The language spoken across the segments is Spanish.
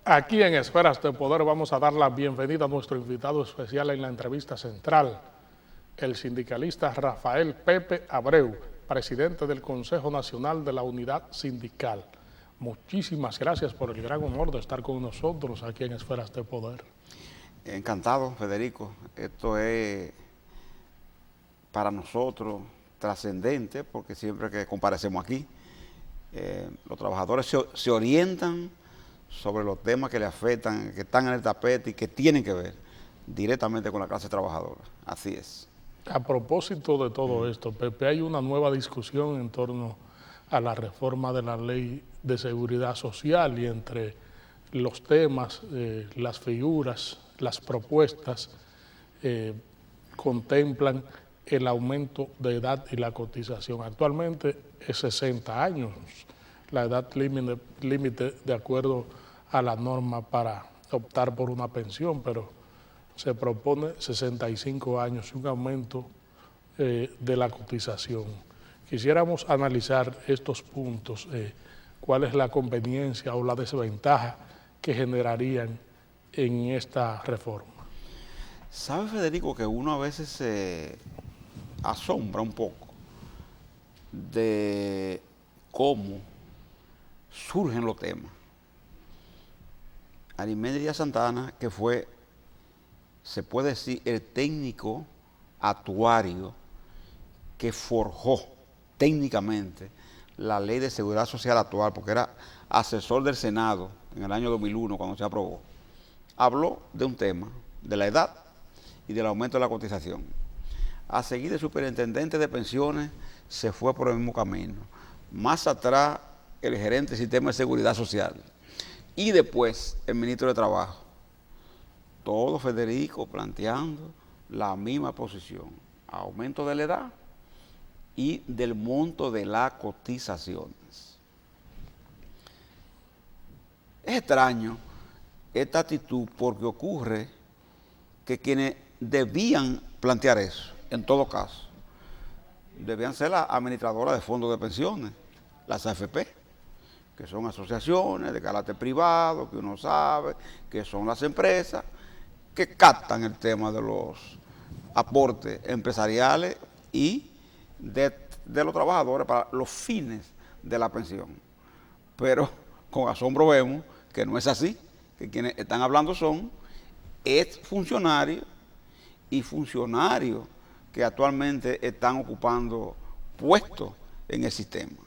Aquí en Esferas de Poder vamos a dar la bienvenida a nuestro invitado especial en la entrevista central, el sindicalista Rafael Pepe Abreu, presidente del Consejo Nacional de la Unidad Sindical. Muchísimas gracias por el gran honor de estar con nosotros aquí en Esferas de Poder. Encantado, Federico. Esto es para nosotros trascendente porque siempre que comparecemos aquí, los trabajadores se orientan sobre los temas que le afectan, que están en el tapete y que tienen que ver directamente con la clase trabajadora. Así es. A propósito de todo esto, Pepe, hay una nueva discusión en torno a la reforma de la Ley de Seguridad Social y entre los temas, las figuras, las propuestas contemplan el aumento de edad y la cotización. Actualmente es 60 años, la edad límite de acuerdo a la norma para optar por una pensión, pero se propone 65 años y un aumento de la cotización. Quisiéramos analizar estos puntos, cuál es la conveniencia o la desventaja que generarían en esta reforma. ¿Sabe, Federico, que uno a veces se asombra un poco de cómo surgen los temas? Arimedes Díaz Santana, que fue, se puede decir, el técnico actuario que forjó técnicamente la Ley de Seguridad Social actual, porque era asesor del Senado en el año 2001 cuando se aprobó, habló de un tema, de la edad y del aumento de la cotización. A seguir, el superintendente de pensiones se fue por el mismo camino. Más atrás, el gerente del sistema de seguridad social. Y después, el ministro de Trabajo. Todo, Federico, planteando la misma posición. Aumento de la edad y del monto de las cotizaciones. Es extraño esta actitud porque ocurre que quienes debían plantear eso, en todo caso, debían ser las administradoras de fondos de pensiones, las AFP, que son asociaciones de carácter privado, que uno sabe que son las empresas que captan el tema de los aportes empresariales y de los trabajadores para los fines de la pensión. Pero con asombro vemos que no es así, que quienes están hablando son exfuncionarios y funcionarios que actualmente están ocupando puestos en el sistema.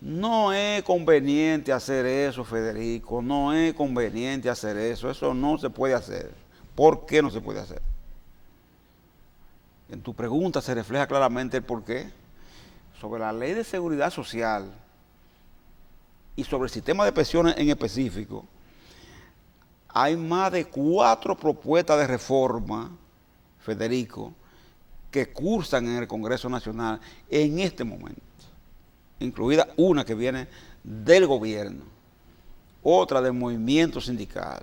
No es conveniente hacer eso, Federico, no es conveniente hacer eso no se puede hacer. ¿Por qué no se puede hacer? En tu pregunta se refleja claramente el porqué. Sobre la Ley de Seguridad Social y sobre el sistema de pensiones en específico, hay más de 4 propuestas de reforma, Federico, que cursan en el Congreso Nacional en este momento, incluida una que viene del gobierno, otra del movimiento sindical,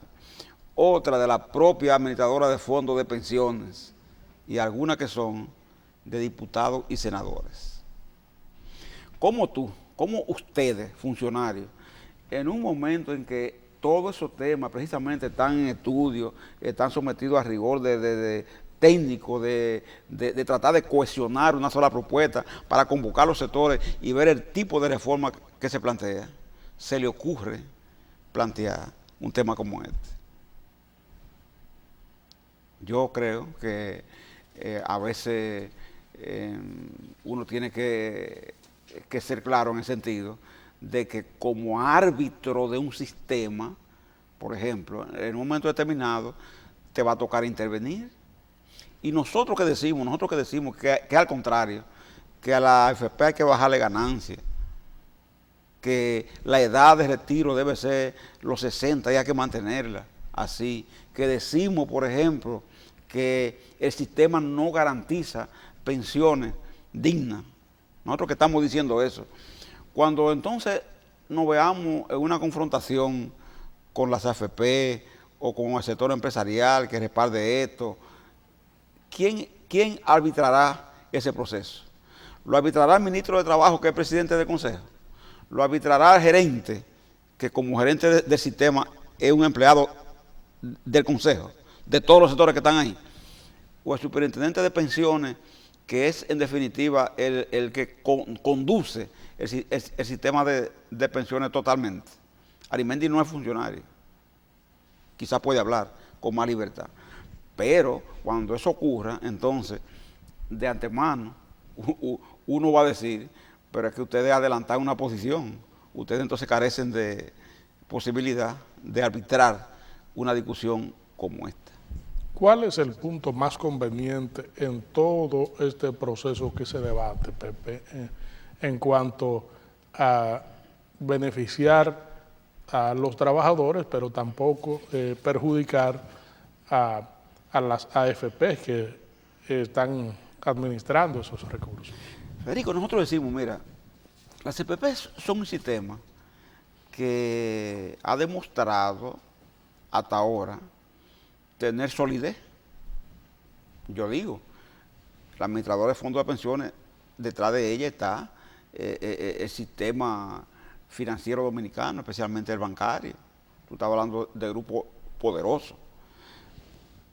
otra de la propia administradora de fondos de pensiones y algunas que son de diputados y senadores. ¿Cómo ustedes, funcionarios, en un momento en que todos esos temas precisamente están en estudio, están sometidos a rigor de técnico, de tratar de cohesionar una sola propuesta para convocar los sectores y ver el tipo de reforma que se plantea, se le ocurre plantear un tema como este? Yo creo que a veces uno tiene que ser claro en el sentido de que como árbitro de un sistema, por ejemplo, en un momento determinado te va a tocar intervenir. Y nosotros que decimos que al contrario, que a la AFP hay que bajarle ganancias, que la edad de retiro debe ser los 60 y hay que mantenerla así, que decimos, por ejemplo, que el sistema no garantiza pensiones dignas. Nosotros que estamos diciendo eso. Cuando entonces nos veamos en una confrontación con las AFP o con el sector empresarial que respalde esto, ¿quién arbitrará ese proceso? ¿Lo arbitrará el ministro de Trabajo, que es presidente del Consejo? ¿Lo arbitrará el gerente, que como gerente del sistema es un empleado del consejo, de todos los sectores que están ahí, o el superintendente de pensiones, que es en definitiva el que conduce el sistema de pensiones totalmente. Arimendi no es funcionario, quizás puede hablar con más libertad, pero cuando eso ocurra, entonces, de antemano, uno va a decir, pero es que ustedes adelantan una posición, ustedes entonces carecen de posibilidad de arbitrar una discusión como esta. ¿Cuál es el punto más conveniente en todo este proceso que se debate, Pepe, en cuanto a beneficiar a los trabajadores, pero tampoco perjudicar a las AFP que están administrando esos recursos? Federico, nosotros decimos, mira, las CPP son un sistema que ha demostrado hasta ahora tener solidez. Yo digo, la administradora de fondos de pensiones, detrás de ella está el sistema financiero dominicano, especialmente el bancario. Tú estás hablando de grupos poderosos,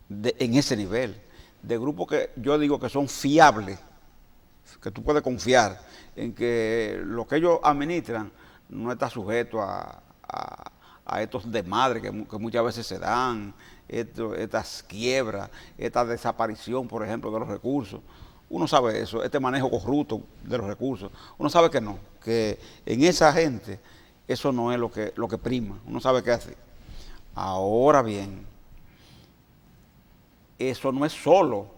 en ese nivel, de grupos que yo digo que son fiables, que tú puedes confiar en que lo que ellos administran no está sujeto a estos desmadres que muchas veces se dan, estas quiebras, esta desaparición, por ejemplo, de los recursos. Uno sabe eso, este manejo corrupto de los recursos. Uno sabe que no, que en esa gente eso no es lo que prima. Uno sabe qué hacer. Ahora bien, eso no es solo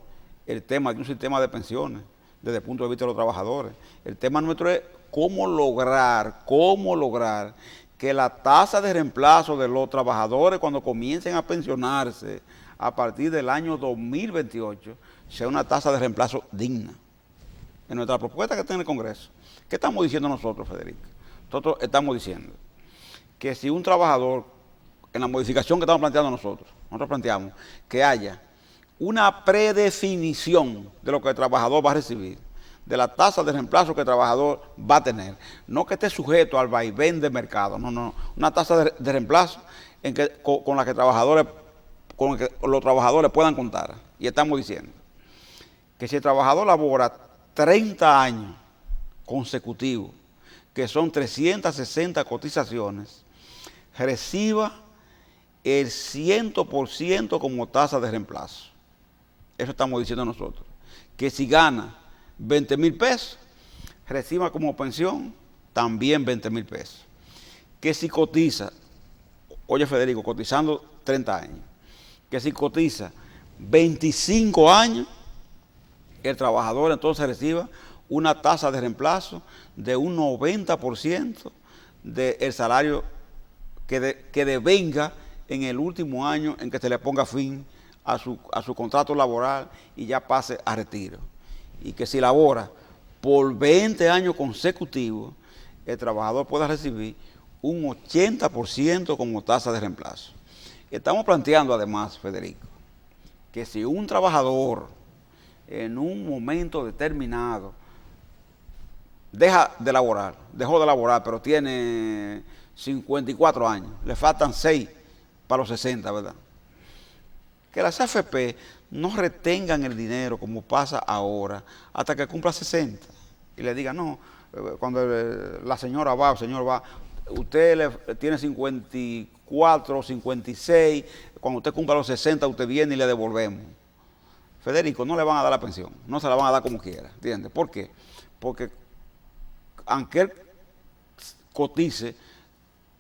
el tema de un sistema de pensiones desde el punto de vista de los trabajadores. El tema nuestro es cómo lograr que la tasa de reemplazo de los trabajadores cuando comiencen a pensionarse a partir del año 2028 sea una tasa de reemplazo digna. En nuestra propuesta que está en el Congreso, ¿qué estamos diciendo nosotros, Federico? Nosotros estamos diciendo que si un trabajador, en la modificación que estamos planteando nosotros planteamos que haya una predefinición de lo que el trabajador va a recibir, de la tasa de reemplazo que el trabajador va a tener, no que esté sujeto al vaivén de mercado, no, una tasa de reemplazo con la que los trabajadores puedan contar. Y estamos diciendo que si el trabajador labora 30 años consecutivos, que son 360 cotizaciones, reciba el 100% como tasa de reemplazo. Eso estamos diciendo nosotros. Que si gana 20,000 pesos, reciba como pensión también 20,000 pesos. Que si cotiza, oye Federico, cotizando 30 años, que si cotiza 25 años, el trabajador entonces reciba una tasa de reemplazo de un 90% del salario que devenga en el último año en que se le ponga fin a su contrato laboral y ya pase a retiro. Y que si labora por 20 años consecutivos, el trabajador pueda recibir un 80% como tasa de reemplazo. Estamos planteando además, Federico, que si un trabajador en un momento determinado dejó de laborar, pero tiene 54 años, le faltan 6 para los 60, ¿verdad? Que las AFP no retengan el dinero como pasa ahora hasta que cumpla 60 y le digan, no, cuando la señora va o el señor va, usted tiene 54, 56, cuando usted cumpla los 60 usted viene y le devolvemos. Federico, no le van a dar la pensión, no se la van a dar como quiera, ¿entiendes? ¿Por qué? Porque aunque él cotice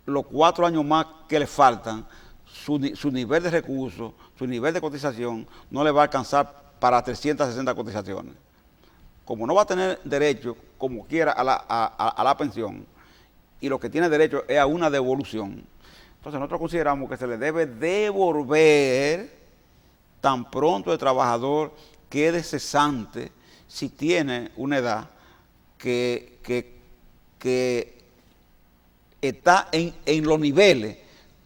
los 4 años más que le faltan, su nivel de recursos, su nivel de cotización no le va a alcanzar para 360 cotizaciones. Como no va a tener derecho, como quiera, a la pensión, y lo que tiene derecho es a una devolución, entonces nosotros consideramos que se le debe devolver tan pronto el trabajador quede cesante si tiene una edad que está en los niveles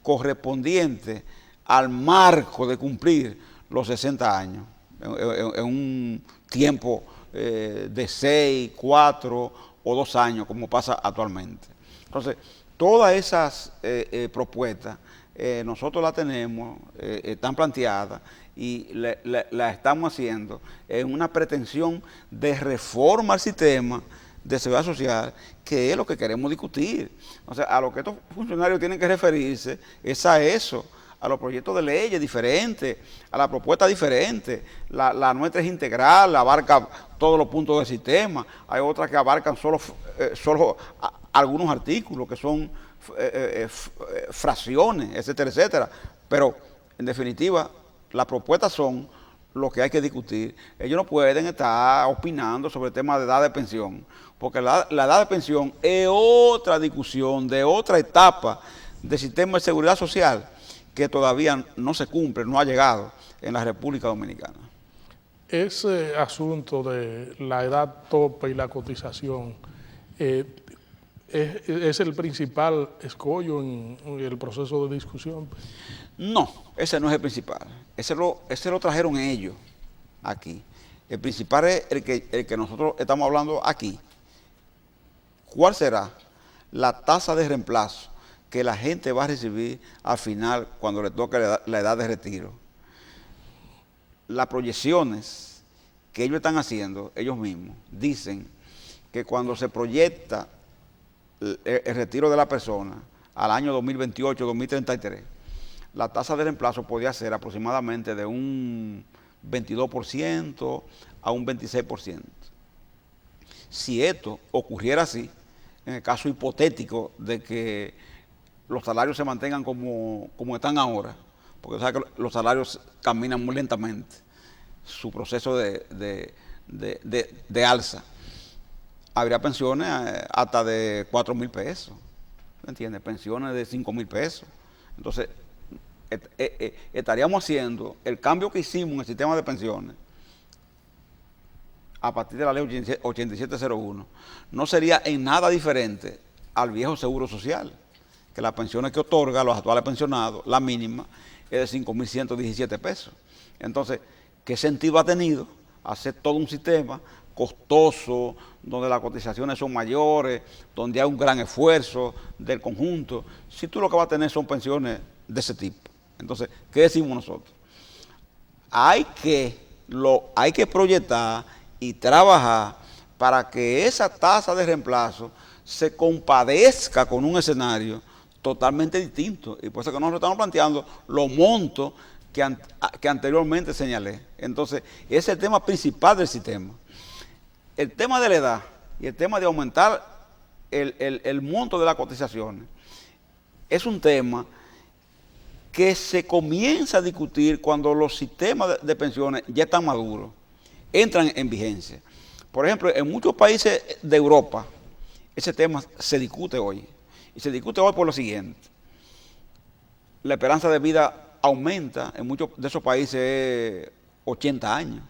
correspondientes al marco de cumplir los 60 años, en un tiempo de 6, 4 o 2 años, como pasa actualmente. Entonces, todas esas propuestas nosotros las tenemos, están planteadas y la estamos haciendo en una pretensión de reforma al sistema de seguridad social, que es lo que queremos discutir. O sea, a lo que estos funcionarios tienen que referirse es a eso, a los proyectos de leyes diferentes, a la propuesta diferente. La nuestra es integral, abarca todos los puntos del sistema. Hay otras que abarcan solo algunos artículos, que son fracciones, etcétera, etcétera. Pero, en definitiva, las propuestas son lo que hay que discutir. Ellos no pueden estar opinando sobre el tema de edad de pensión, porque la edad de pensión es otra discusión de otra etapa del sistema de seguridad social que todavía no se cumple, no ha llegado en la República Dominicana. Ese asunto de la edad tope y la cotización es el principal escollo en el proceso de discusión. No, ese no es el principal. Ese lo trajeron ellos aquí. El principal es el que nosotros estamos hablando aquí. ¿Cuál será la tasa de reemplazo que la gente va a recibir al final cuando le toque la edad de retiro? Las proyecciones que ellos están haciendo, ellos mismos, dicen que cuando se proyecta el retiro de la persona al año 2028-2033, la tasa de reemplazo podría ser aproximadamente de un 22% a un 26%. Si esto ocurriera así, en el caso hipotético de que los salarios se mantengan como están ahora, porque sabes que los salarios caminan muy lentamente, su proceso de alza, habría pensiones hasta de 4,000 pesos, ¿me entiendes? Pensiones de 5,000 pesos. Entonces, estaríamos haciendo el cambio que hicimos en el sistema de pensiones a partir de la ley 8701, no sería en nada diferente al viejo seguro social, que las pensiones que otorga a los actuales pensionados, la mínima, es de 5,117 pesos. Entonces, ¿qué sentido ha tenido hacer todo un sistema costoso, donde las cotizaciones son mayores, donde hay un gran esfuerzo del conjunto, si tú lo que vas a tener son pensiones de ese tipo? Entonces, ¿qué decimos nosotros? Hay que proyectar y trabajar para que esa tasa de reemplazo se compadezca con un escenario totalmente distinto. Y por eso que nosotros estamos planteando los montos que anteriormente señalé. Entonces, ese es el tema principal del sistema. El tema de la edad y el tema de aumentar el monto de las cotizaciones es un tema que se comienza a discutir cuando los sistemas de pensiones ya están maduros, entran en vigencia. Por ejemplo, en muchos países de Europa, ese tema se discute hoy. Y se discute hoy por lo siguiente. La esperanza de vida aumenta, en muchos de esos países 80 años.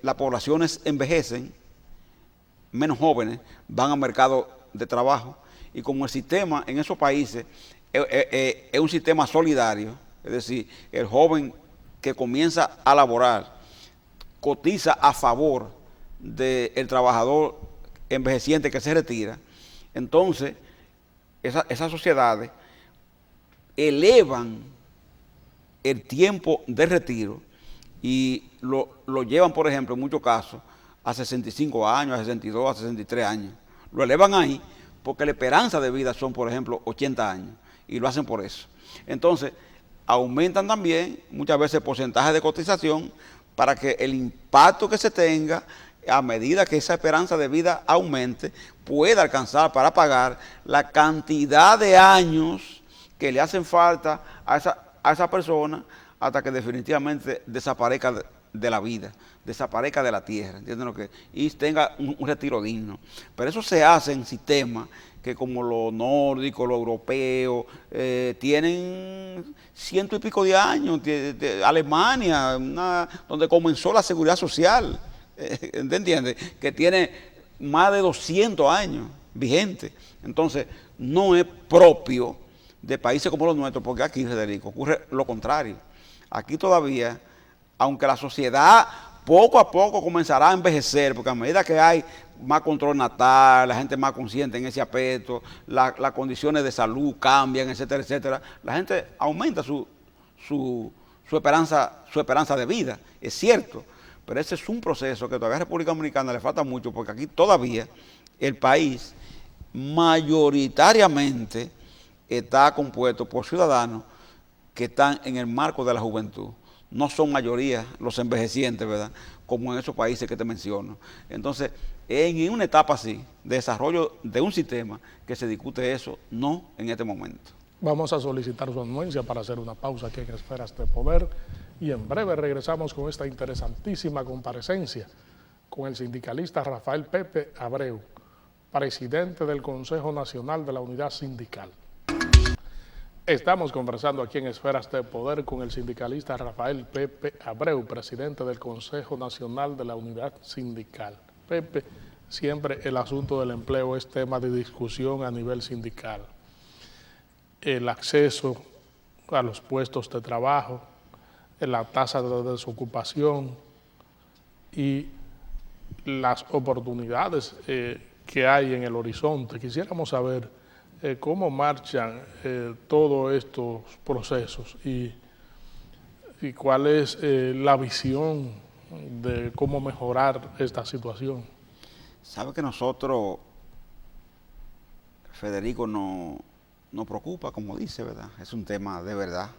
Las poblaciones envejecen, menos jóvenes van al mercado de trabajo, y como el sistema en esos países es un sistema solidario, es decir, el joven que comienza a laborar cotiza a favor del trabajador envejeciente que se retira, entonces esas sociedades elevan el tiempo de retiro y lo llevan, por ejemplo, en muchos casos, a 65 años, a 62, a 63 años. Lo elevan ahí porque la esperanza de vida son, por ejemplo, 80 años, y lo hacen por eso. Entonces, aumentan también muchas veces el porcentaje de cotización para que el impacto que se tenga, a medida que esa esperanza de vida aumente, pueda alcanzar para pagar la cantidad de años que le hacen falta a esa persona hasta que definitivamente desaparezca de la vida, desaparezca de la tierra, ¿entienden lo que? Y tenga un retiro digno. Pero eso se hace en sistemas que, como los nórdicos, los europeos, tienen 100 y pico de años. Alemania, donde comenzó la seguridad social, ¿entiendes? Que tiene más de 200 años vigente. Entonces, no es propio de países como los nuestros, porque aquí, Federico, ocurre lo contrario. Aquí todavía, aunque la sociedad poco a poco comenzará a envejecer, porque a medida que hay más control natal, la gente más consciente en ese aspecto, las condiciones de salud cambian, etcétera, etcétera, la gente aumenta su esperanza de vida, es cierto, pero ese es un proceso que todavía a República Dominicana le falta mucho, porque aquí todavía el país mayoritariamente está compuesto por ciudadanos que están en el marco de la juventud. No son mayoría los envejecientes, ¿verdad? Como en esos países que te menciono. Entonces, en una etapa así, de desarrollo de un sistema, que se discute eso, no en este momento. Vamos a solicitar su anuencia para hacer una pausa aquí en Esferas de Poder y en breve regresamos con esta interesantísima comparecencia con el sindicalista Rafael Pepe Abreu, presidente del Consejo Nacional de la Unidad Sindical. Estamos conversando aquí en Esferas de Poder con el sindicalista Rafael Pepe Abreu, presidente del Consejo Nacional de la Unidad Sindical. Pepe, siempre el asunto del empleo es tema de discusión a nivel sindical. El acceso a los puestos de trabajo, la tasa de desocupación y las oportunidades que hay en el horizonte. Quisiéramos saber cómo marchan todos estos procesos y cuál es la visión de cómo mejorar esta situación. Sabe que nosotros, Federico, nos preocupa, como dice, ¿verdad? Es un tema de verdad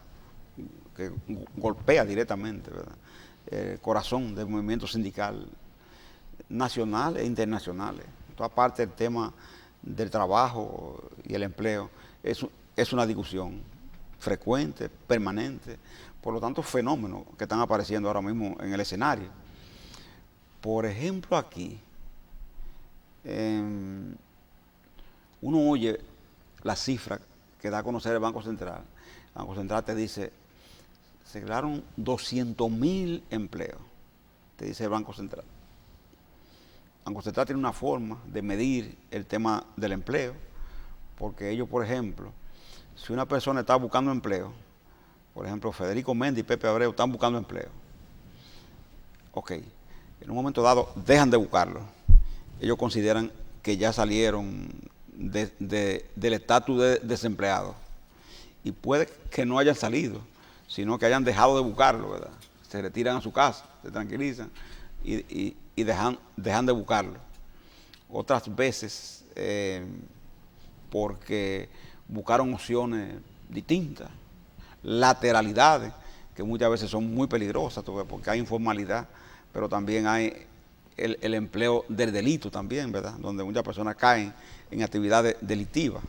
que golpea directamente, ¿verdad? El corazón del movimiento sindical nacional e internacional. En toda parte el tema del trabajo y el empleo es una discusión frecuente, permanente, por lo tanto fenómenos que están apareciendo ahora mismo en el escenario. Por ejemplo, aquí uno oye la cifra que da a conocer el Banco Central. El Banco Central te dice, se crearon 200.000 empleos, te dice el Banco Central. El Banco Central tiene una forma de medir el tema del empleo, porque ellos, por ejemplo, si una persona está buscando empleo, por ejemplo, Federico Méndez y Pepe Abreu están buscando empleo, ok, en un momento dado dejan de buscarlo. Ellos consideran que ya salieron del estatus de desempleado. Y puede que no hayan salido, sino que hayan dejado de buscarlo, ¿verdad? Se retiran a su casa, se tranquilizan y dejan de buscarlo. Otras veces porque buscaron opciones distintas, lateralidades, que muchas veces son muy peligrosas, porque hay informalidad, pero también hay el empleo del delito también, ¿verdad? Donde muchas personas caen en actividades delictivas.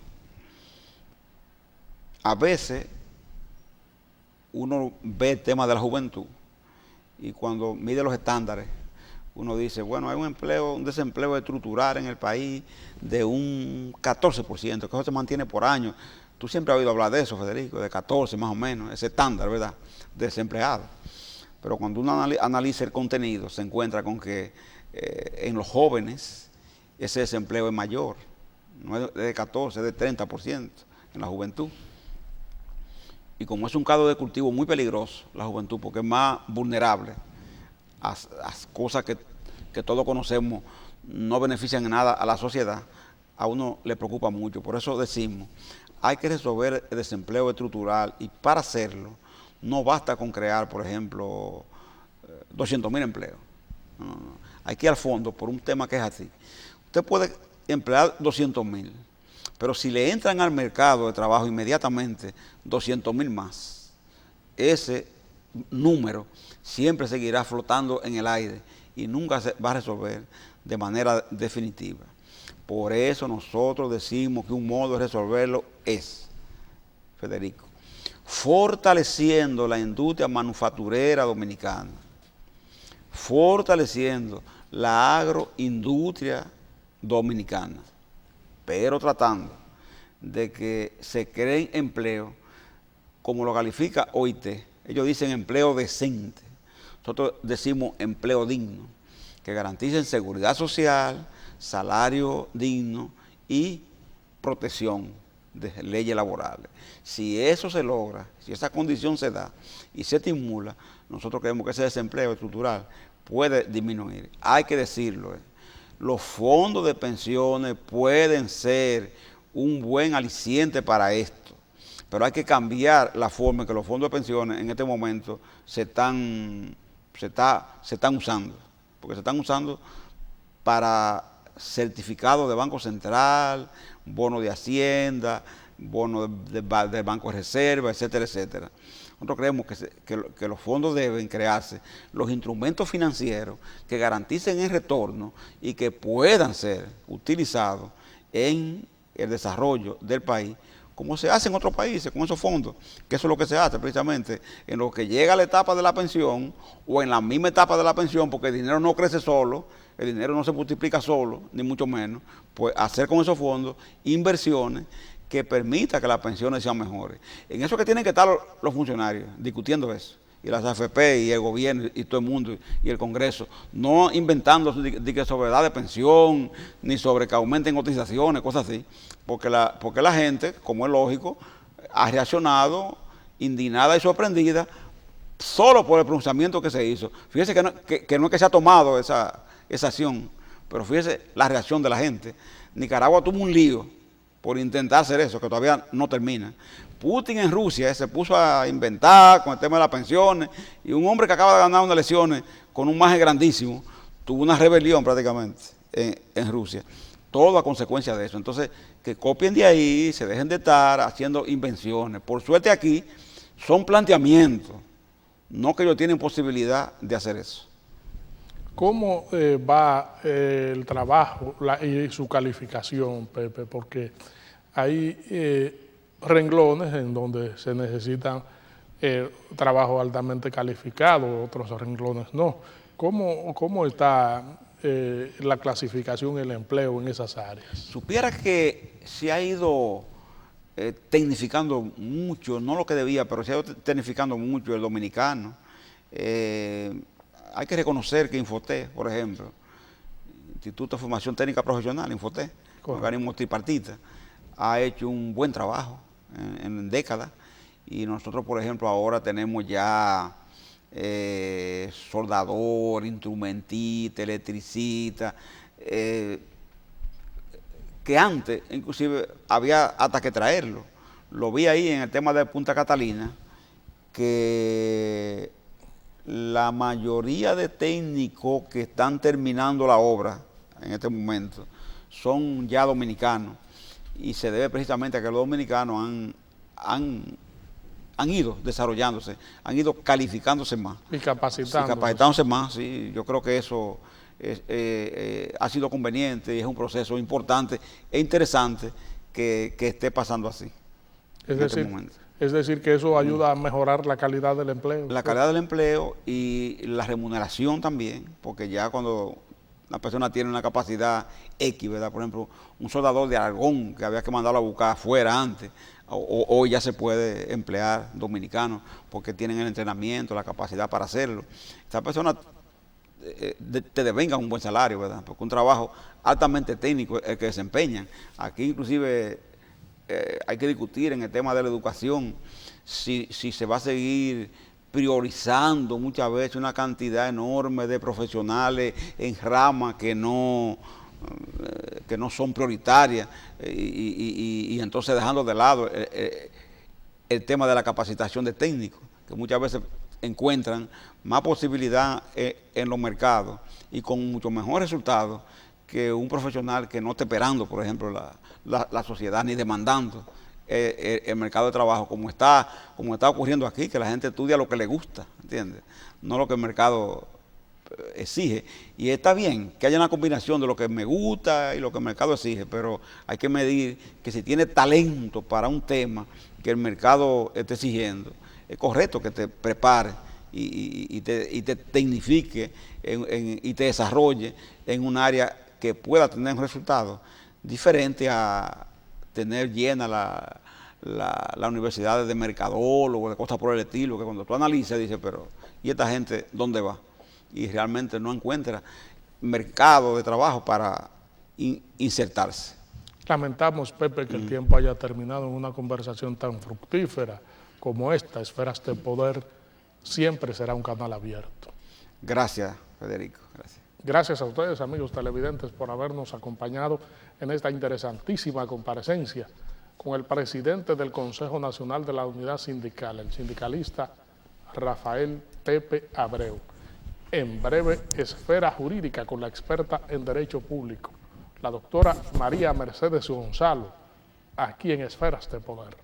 A veces uno ve el tema de la juventud y cuando mide los estándares, uno dice, bueno, hay un desempleo estructural en el país de un 14%, que eso se mantiene por año. Tú siempre has oído hablar de eso, Federico, de 14 más o menos, ese estándar, ¿verdad?, de desempleados. Pero cuando uno analiza el contenido, se encuentra con que en los jóvenes ese desempleo es mayor, no es de 14, es de 30% en la juventud. Y como es un caldo de cultivo muy peligroso, la juventud, porque es más vulnerable a cosas que todos conocemos, no benefician en nada a la sociedad, a uno le preocupa mucho. Por eso decimos, hay que resolver el desempleo estructural y para hacerlo no basta con crear, por ejemplo, 200.000 empleos. No. Hay que ir al fondo por un tema que es así. Usted puede emplear 200.000, pero si le entran al mercado de trabajo inmediatamente 200.000 más, ese número siempre seguirá flotando en el aire y nunca se va a resolver de manera definitiva. Por eso nosotros decimos que un modo de resolverlo es, Federico, fortaleciendo la industria manufacturera dominicana, fortaleciendo la agroindustria dominicana, pero tratando de que se creen empleos, como lo califica OIT. Ellos dicen empleo decente. Nosotros decimos empleo digno, que garanticen seguridad social, salario digno y protección de leyes laborales. Si eso se logra, si esa condición se da y se estimula, nosotros creemos que ese desempleo estructural puede disminuir. Hay que decirlo. Los fondos de pensiones pueden ser un buen aliciente para esto, pero hay que cambiar la forma en que los fondos de pensiones en este momento se están usando, porque se están usando para certificados de Banco Central, bonos de Hacienda, bonos del Banco de Reserva, etcétera, etcétera. Nosotros creemos que los fondos deben crearse los instrumentos financieros que garanticen el retorno y que puedan ser utilizados en el desarrollo del país, como se hace en otros países con esos fondos, que eso es lo que se hace precisamente en lo que llega a la etapa de la pensión o en la misma etapa de la pensión, porque el dinero no crece solo, el dinero no se multiplica solo, ni mucho menos, pues hacer con esos fondos inversiones que permita que las pensiones sean mejores. En eso que tienen que estar los funcionarios discutiendo eso, y las AFP y el gobierno y todo el mundo y el Congreso, no inventando que sobre edad de pensión, ni sobre que aumenten cotizaciones, cosas así, porque la gente, como es lógico, ha reaccionado indignada y sorprendida solo por el pronunciamiento que se hizo. Fíjese que no es que se ha tomado esa acción, pero fíjese la reacción de la gente. Nicaragua tuvo un lío por intentar hacer eso, que todavía no termina. Putin en Rusia se puso a inventar con el tema de las pensiones, y un hombre que acaba de ganar unas elecciones con un margen grandísimo, tuvo una rebelión prácticamente en Rusia. Todo a consecuencia de eso. Entonces, que copien de ahí, se dejen de estar haciendo invenciones. Por suerte aquí son planteamientos, no que ellos tienen posibilidad de hacer eso. ¿Cómo va el trabajo y su calificación, Pepe? Porque hay renglones en donde se necesitan trabajo altamente calificado, otros renglones no. ¿Cómo está la clasificación y el empleo en esas áreas? Supiera que se ha ido tecnificando mucho, no lo que debía, pero se ha ido tecnificando mucho el dominicano. Hay que reconocer que Infotec, por ejemplo, Instituto de Formación Técnica Profesional, Infotec, un organismo tripartita, ha hecho un buen trabajo en décadas, y nosotros, por ejemplo, ahora tenemos ya soldador, instrumentista, electricista, que antes inclusive había hasta que traerlo. Lo vi ahí en el tema de Punta Catalina, que la mayoría de técnicos que están terminando la obra en este momento son ya dominicanos, y se debe precisamente a que los dominicanos han ido desarrollándose, han ido calificándose más. Y capacitándose. Sí, capacitándose más, sí. Yo creo que eso ha sido conveniente y es un proceso importante e interesante que esté pasando así. Es decir, que eso ayuda a mejorar la calidad del empleo. La calidad del empleo y la remuneración también, porque ya cuando la persona tiene una capacidad X, ¿verdad? Por ejemplo, un soldador de argón que había que mandarlo a buscar afuera antes, hoy ya se puede emplear dominicanos porque tienen el entrenamiento, la capacidad para hacerlo. Esta persona te devenga un buen salario, ¿verdad? Porque un trabajo altamente técnico el que desempeñan. Aquí inclusive hay que discutir en el tema de la educación si se va a seguir priorizando muchas veces una cantidad enorme de profesionales en ramas que no son prioritarias, y entonces dejando de lado el tema de la capacitación de técnicos, que muchas veces encuentran más posibilidad en los mercados y con mucho mejor resultado que un profesional que no esté esperando, por ejemplo, la sociedad, ni demandando el mercado de trabajo, como está ocurriendo aquí, que la gente estudia lo que le gusta, ¿entiendes? No lo que el mercado exige. Y está bien que haya una combinación de lo que me gusta y lo que el mercado exige, pero hay que medir que si tiene talento para un tema que el mercado esté exigiendo, es correcto que te prepare y te tecnifique y te desarrolle en un área que pueda tener un resultado diferente a tener llena la universidad de mercadólogos, de cosas por el estilo, que cuando tú analizas dices, pero ¿y esta gente dónde va? Y realmente no encuentra mercado de trabajo para insertarse. Lamentamos, Pepe, que el tiempo haya terminado en una conversación tan fructífera como esta. Esferas de Poder siempre será un canal abierto. Gracias, Federico. Gracias. Gracias a ustedes, amigos televidentes, por habernos acompañado en esta interesantísima comparecencia con el presidente del Consejo Nacional de la Unidad Sindical, el sindicalista Rafael Pepe Abreu. En breve, Esfera Jurídica con la experta en Derecho Público, la doctora María Mercedes Gonzalo, aquí en Esferas de Poder.